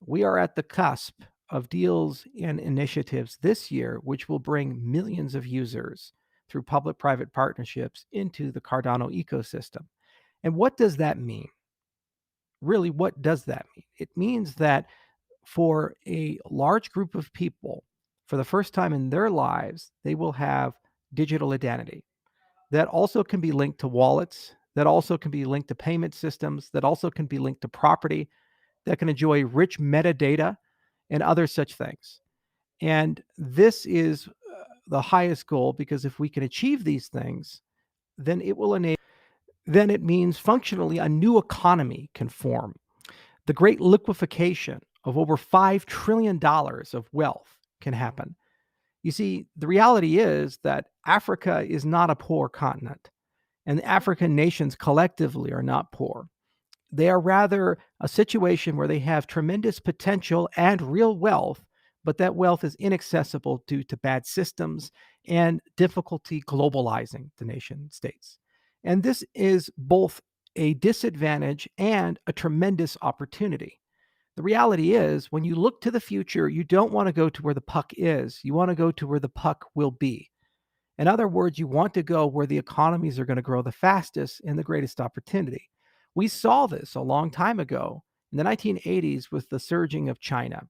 We are at the cusp of deals and initiatives this year, which will bring millions of users through public private partnerships into the Cardano ecosystem. And what does that mean? Really, what does that mean? It means that for a large group of people, for the first time in their lives, they will have digital identity that also can be linked to wallets, that also can be linked to payment systems, that also can be linked to property, that can enjoy rich metadata and other such things. And this is the highest goal because if we can achieve these things, then it means functionally a new economy can form. The great liquefaction of over $5 trillion of wealth can happen. You see, the reality is that Africa is not a poor continent, and the African nations collectively are not poor. They are rather a situation where they have tremendous potential and real wealth, but that wealth is inaccessible due to bad systems and difficulty globalizing the nation states. And this is both a disadvantage and a tremendous opportunity. The reality is, when you look to the future, you don't want to go to where the puck is. You want to go to where the puck will be. In other words, you want to go where the economies are going to grow the fastest and the greatest opportunity. We saw this a long time ago in the 1980s with the surging of China.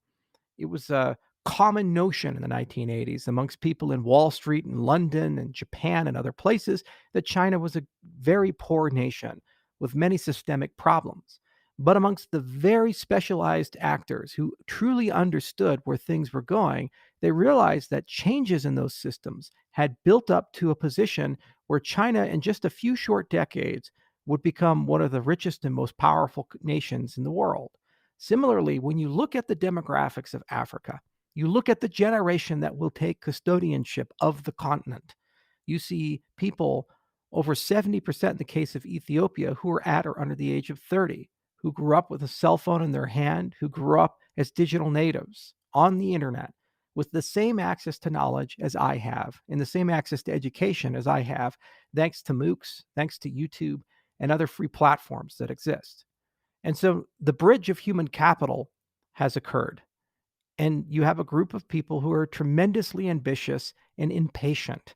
It was a common notion in the 1980s amongst people in Wall Street and London and Japan and other places that China was a very poor nation with many systemic problems. But amongst the very specialized actors who truly understood where things were going, they realized that changes in those systems had built up to a position where China, in just a few short decades, would become one of the richest and most powerful nations in the world. Similarly, when you look at the demographics of Africa, you look at the generation that will take custodianship of the continent. You see people over 70% in the case of Ethiopia who are at or under the age of 30, who grew up with a cell phone in their hand, who grew up as digital natives on the internet with the same access to knowledge as I have and the same access to education as I have, thanks to MOOCs, thanks to YouTube, and other free platforms that exist. And so the bridge of human capital has occurred. And you have a group of people who are tremendously ambitious and impatient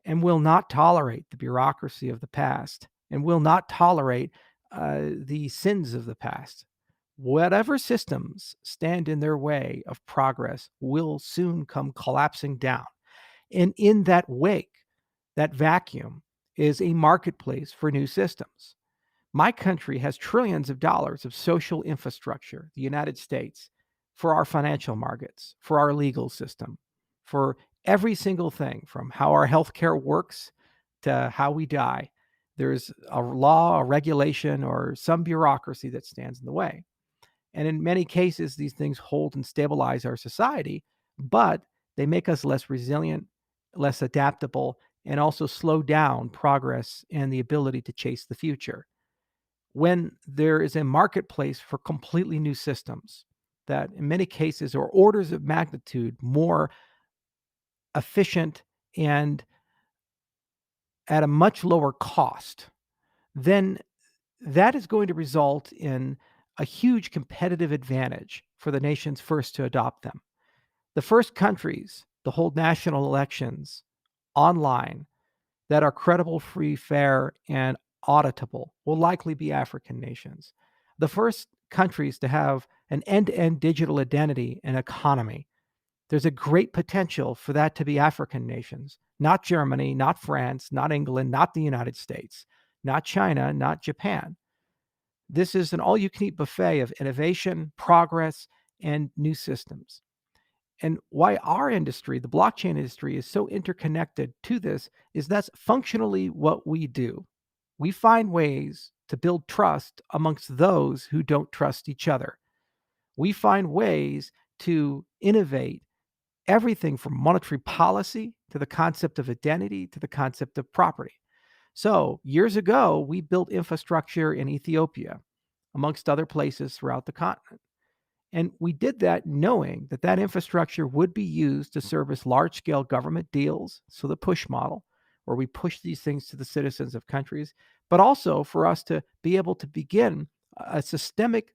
and will not tolerate the bureaucracy of the past and will not tolerate the sins of the past. Whatever systems stand in their way of progress will soon come collapsing down. And in that wake, that vacuum is a marketplace for new systems. My country has trillions of dollars of social infrastructure, the United States, for our financial markets, for our legal system, for every single thing from how our healthcare works to how we die. There's a law, a regulation, or some bureaucracy that stands in the way. And in many cases, these things hold and stabilize our society, but they make us less resilient, less adaptable, and also slow down progress and the ability to chase the future. When there is a marketplace for completely new systems that in many cases are orders of magnitude more efficient and at a much lower cost, then that is going to result in a huge competitive advantage for the nations first to adopt them. The first countries to hold national elections online that are credible, free, fair, and auditable will likely be African nations. The first countries to have an end-to-end digital identity and economy, there's a great potential for that to be African nations, not Germany, not France, not England, not the United States, not China, not Japan. This is an all-you-can-eat buffet of innovation, progress, and new systems. And why our industry, the blockchain industry, is so interconnected to this is that's functionally what we do. We find ways to build trust amongst those who don't trust each other. We find ways to innovate everything from monetary policy to the concept of identity to the concept of property. So years ago, we built infrastructure in Ethiopia, amongst other places throughout the continent. And we did that knowing that that infrastructure would be used to service large-scale government deals, so the push model, where we push these things to the citizens of countries, but also for us to be able to begin a systemic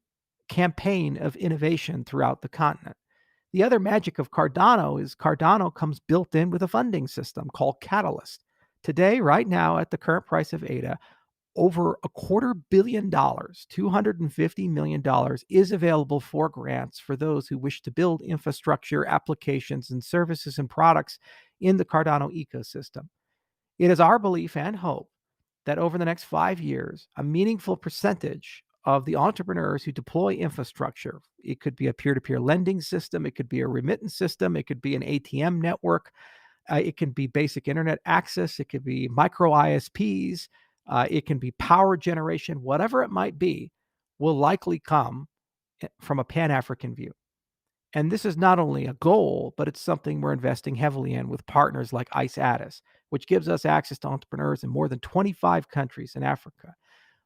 campaign of innovation throughout the continent. The other magic of Cardano is Cardano comes built in with a funding system called Catalyst. Today, right now, at the current price of ADA, over $250 million, $250 million is available for grants for those who wish to build infrastructure, applications, and services and products in the Cardano ecosystem. It is our belief and hope that over the next 5 years, a meaningful percentage of the entrepreneurs who deploy infrastructure, it could be a peer-to-peer lending system, it could be a remittance system, it could be an ATM network, it can be basic internet access, it could be micro ISPs, it can be power generation, whatever it might be, will likely come from a Pan-African view. And this is not only a goal, but it's something we're investing heavily in with partners like ICE Addis, which gives us access to entrepreneurs in more than 25 countries in Africa.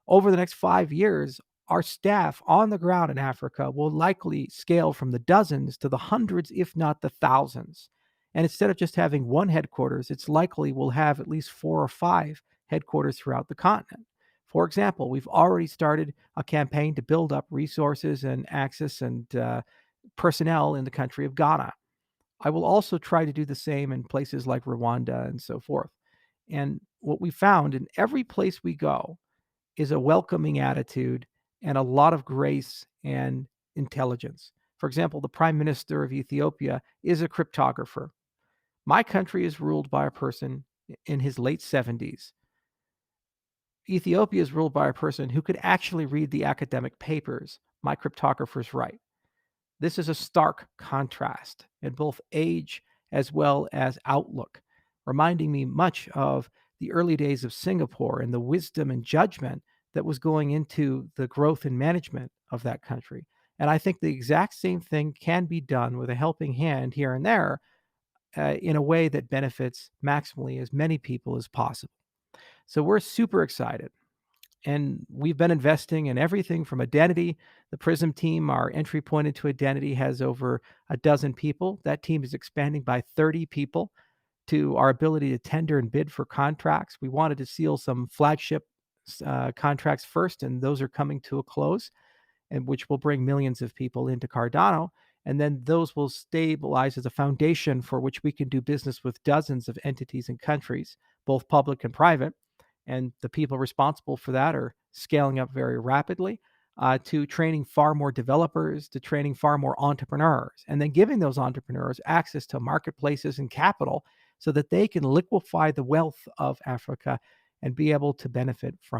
Over the next 5 years, our staff on the ground in Africa will likely scale from the dozens to the hundreds, if not the thousands. And instead of just having one headquarters, it's likely we'll have at least 4 or 5 headquarters throughout the continent. For example, we've already started a campaign to build up resources and access and personnel in the country of Ghana. I will also try to do the same in places like Rwanda and so forth. And what we found in every place we go is a welcoming attitude and a lot of grace and intelligence. For example, the Prime Minister of Ethiopia is a cryptographer. My country is ruled by a person in his late 70s. Ethiopia is ruled by a person who could actually read the academic papers my cryptographers write. This is a stark contrast in both age as well as outlook, reminding me much of the early days of Singapore and the wisdom and judgment that was going into the growth and management of that country. And I think the exact same thing can be done with a helping hand here and there in a way that benefits maximally as many people as possible. So we're super excited. And we've been investing in everything from identity. The Prism team, our entry point into identity, has over a dozen people. That team is expanding by 30 people to our ability to tender and bid for contracts. We wanted to seal some flagship contracts first, and those are coming to a close, and which will bring millions of people into Cardano. And then those will stabilize as a foundation for which we can do business with dozens of entities and countries, both public and private. And the people responsible for that are scaling up very rapidly to training far more developers, to training far more entrepreneurs, and then giving those entrepreneurs access to marketplaces and capital so that they can liquefy the wealth of Africa and be able to benefit from it.